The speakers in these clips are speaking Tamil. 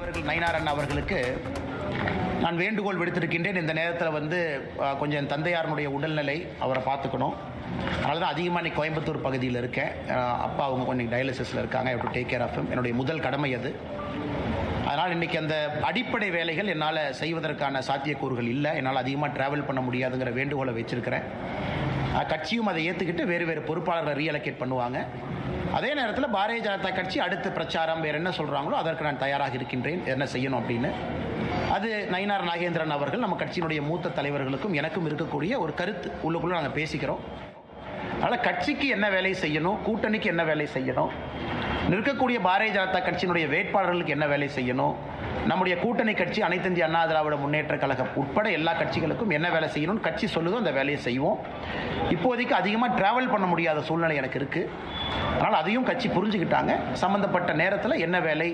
அவர்கள் நயினாரன் அவர்களுக்கு நான் வேண்டுகோள் விடுத்திருக்கின்றேன். இந்த நேரத்தில் கொஞ்சம் என் தந்தையாரனுடைய உடல்நிலை அவரை பார்த்துக்கணும். அதனால தான் அதிகமாக இன்னைக்கு கோயம்புத்தூர் பகுதியில் இருக்கேன். அப்பா அவங்க கொஞ்சம் டயாலிசிஸில் இருக்காங்க. To take care of him. என்னுடைய முதல் கடமை அது. அதனால் இன்றைக்கி அந்த அடிப்படை வேலைகள் என்னால் செய்வதற்கான சாத்தியக்கூறுகள் இல்லை. என்னால் அதிகமாக ட்ராவல் பண்ண முடியாதுங்கிற வேண்டுகோளை வச்சுருக்கிறேன். கட்சியும் அதை ஏற்றுக்கிட்டு வேறு வேறு பொறுப்பாளர்களை ரீஅலோகேட் பண்ணுவாங்க. அதே நேரத்தில் பாரதிய ஜனதா கட்சி அடுத்த பிரச்சாரம் வேறு என்ன சொல்கிறாங்களோ அதற்கு நான் தயாராக இருக்கின்றேன், என்ன செய்யணும் அப்படின்னு. அது நயினார் நாகேந்திரன் அவர்கள் நம்ம கட்சியினுடைய மூத்த தலைவர்களுக்கும் எனக்கும் இருக்கக்கூடிய ஒரு கருத்து. உள்ளுக்குள்ளே நாங்கள் பேசிக்கிறோம். அதனால் கட்சிக்கு என்ன வேலை செய்யணும், கூட்டணிக்கு என்ன வேலை செய்யணும், நிற்கக்கூடிய பாரதிய ஜனதா கட்சியினுடைய வேட்பாளர்களுக்கு என்ன வேலை செய்யணும், நம்முடைய கூட்டணி கட்சி அனைத்து இந்திய அண்ணா திராவிட முன்னேற்ற கழகம் உட்பட எல்லா கட்சிகளுக்கும் என்ன வேலை செய்யணும்னு கட்சி சொல்லுதோ அந்த வேலையை செய்வோம். இப்போதைக்கு அதிகமாக டிராவல் பண்ண முடியாத சூழ்நிலை எனக்கு இருக்குது. அதனால் அதையும் கட்சி புரிஞ்சுக்கிட்டாங்க. சம்மந்தப்பட்ட நேரத்தில் என்ன வேலை,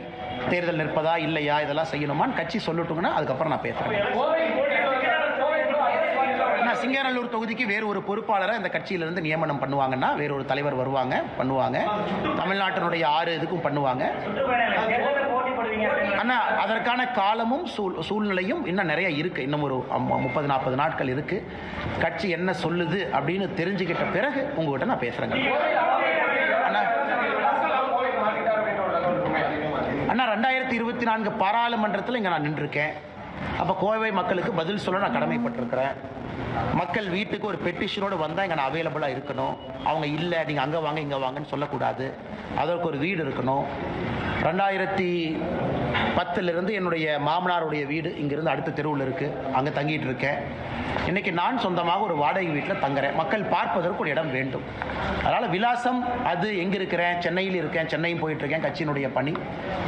தேர்தல் நிற்பதா இல்லையா, இதெல்லாம் செய்யணுமான்னு கட்சி சொல்லட்டுங்கன்னா அதுக்கப்புறம் நான் பேசுகிறேன். சிங்காநல்லூர் தொகுதிக்கு வேறு ஒரு பொறுப்பாளரை இந்த கட்சியிலிருந்து நியமனம் பண்ணுவாங்கன்னா வேறு ஒரு தலைவர் பண்ணுவாங்க. தமிழ்நாட்டினுடைய 6 இதுக்கும் பண்ணுவாங்க. ஆனால் அதற்கான காலமும் சூழ்நிலையும் இன்னும் நிறைய இருக்குது. இன்னும் ஒரு 30-40 நாட்கள் இருக்குது. கட்சி என்ன சொல்லுது அப்படின்னு தெரிஞ்சுக்கிட்ட பிறகு உங்ககிட்ட நான் பேசுகிறேங்க. அண்ணா 2024 பாராளுமன்றத்தில் இங்கே நான் நின்றுருக்கேன். அப்போ கோவை மக்களுக்கு பதில் சொல்ல நான் கடமைப்பட்டிருக்கிறேன். மக்கள் வீட்டுக்கு ஒரு பெட்டிஷனோடு வந்தால் இங்கே நான் அவைலபிளாக இருக்கணும். அவங்க இல்லை நீங்கள் அங்கே வாங்க இங்கே வாங்கன்னு சொல்லக்கூடாது. அதற்கு ஒரு வீடு இருக்கணும். 2010 என்னுடைய மாமனாருடைய வீடு இங்கேருந்து அடுத்த தெருவில் இருக்குது. அங்கே தங்கிட்டு இருக்கேன். இன்றைக்கி நான் சொந்தமாக ஒரு வாடகை வீட்டில் தங்குறேன். மக்கள் பார்ப்பதற்கு ஒரு இடம் வேண்டும். அதனால் விலாசம் அது எங்கே இருக்கிறேன், சென்னையில் இருக்கேன், சென்னையும் போயிட்டுருக்கேன். கட்சியினுடைய பணி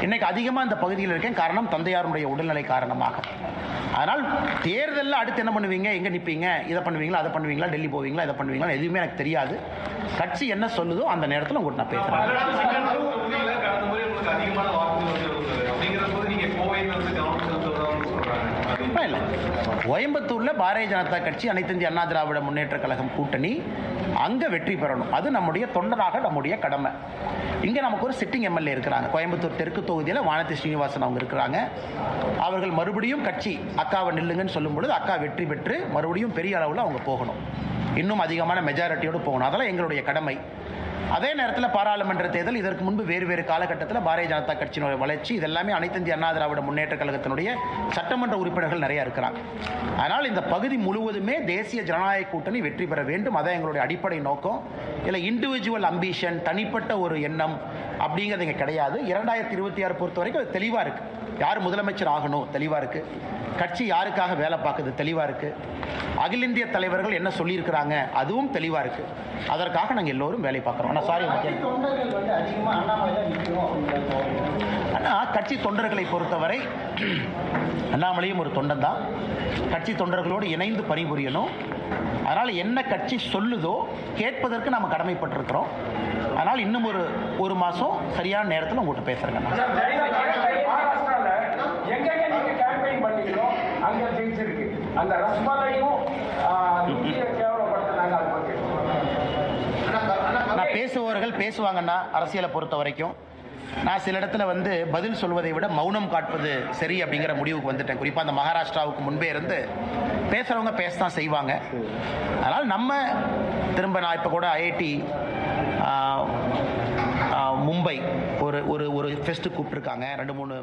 இன்றைக்கி அதிகமாக இந்த பகுதியில் இருக்கேன். காரணம் தந்தையாருடைய உடல்நிலை காரணமாக. அதனால் தேர்தலில் அடுத்து என்ன பண்ணுவீங்க, எங்கே நிற்பீங்க, இதை பண்ணுவீங்களா, அதை பண்ணுவீங்களா, டெல்லி போவீங்களா, இதை பண்ணுவீங்களா, எதுவுமே எனக்கு தெரியாது. கட்சி என்ன சொல்லுதோ அந்த நேரத்தில் உங்கள்கிட்ட நான் பேசுகிறேன். இல்லை, கோயம்புத்தூரில் பாரதிய ஜனதா கட்சி அனைத்து இந்திய அண்ணா திராவிட முன்னேற்ற கழகம் கூட்டணி அங்கே வெற்றி பெறணும். அது நம்முடைய தொண்டராக நம்முடைய கடமை. இங்கே நமக்கு ஒரு சிட்டிங் எம்எல்ஏ இருக்கிறாங்க. கோயம்புத்தூர் தெற்கு தொகுதியில் வானதி ஸ்ரீனிவாசன் அவங்க இருக்கிறாங்க. அவர்கள் மறுபடியும் கட்சி அக்காவை நில்லுங்கன்னு சொல்லும் பொழுது அக்கா வெற்றி பெற்று மறுபடியும் பெரிய அளவில் அவங்க போகணும். இன்னும் அதிகமான மெஜாரிட்டியோடு போகணும். அதெல்லாம் எங்களுடைய கடமை. அதே நேரத்தில் பாராளுமன்ற தேர்தல், இதற்கு முன்பு வேறு வேறு காலகட்டத்தில் பாரதிய ஜனதா கட்சியினுடைய வளர்ச்சி, இதெல்லாமே அனைத்து இந்திய அண்ணா திராவிட முன்னேற்ற கழகத்தினுடைய சட்டமன்ற உறுப்பினர்கள் நிறைய இருக்கிறாங்க. அதனால் இந்த பகுதி முழுவதுமே தேசிய ஜனநாயக கூட்டணி வெற்றி பெற வேண்டும். அதான் எங்களுடைய அடிப்படை நோக்கம். இல்லை இண்டிவிஜுவல் அம்பிஷன், தனிப்பட்ட ஒரு எண்ணம் அப்படிங்கிறது இங்கே கிடையாது. 2026 பொறுத்த வரைக்கும் அது தெளிவாக இருக்குது. யார் முதலமைச்சர் ஆகணும் தெளிவாக இருக்குது. கட்சி யாருக்காக வேலை பார்க்குது தெளிவாக இருக்குது. அகில இந்திய தலைவர்கள் என்ன சொல்லியிருக்கிறாங்க அதுவும் தெளிவாக இருக்குது. அதற்காக நாங்கள் எல்லோரும் வேலை பார்க்குறோம். ஆனால் சாரி, ஆனால் கட்சி தொண்டர்களை பொறுத்தவரை அண்ணாமலையும் ஒரு தொண்டன் தான். கட்சி தொண்டர்களோடு இணைந்து பணிபுரியணும். அதனால் என்ன கட்சி சொல்லுதோ கேட்பதற்கு நாம் கடமைப்பட்டிருக்கிறோம். அதனால் இன்னும் ஒரு மாதம் சரியான நேரத்தில் உங்கள்கிட்ட பேசுகிறேங்க. நான் பேசுபவர்கள் பேசுவாங்கன்னா அரசியலை பொறுத்த வரைக்கும் நான் சில இடத்துல பதில் சொல்வதை விட மௌனம் காட்பது சரி அப்படிங்கிற முடிவுக்கு வந்துட்டேன். குறிப்பாக அந்த மகாராஷ்டிராவுக்கு முன்பே இருந்து பேசுகிறவங்க பேசத்தான் செய்வாங்க. அதனால் நம்ம திரும்ப நான் இப்போ கூட ஐஐடி மும்பை ஒரு ஃபெஸ்ட்டு கூப்பிட்டுருக்காங்க. 2-3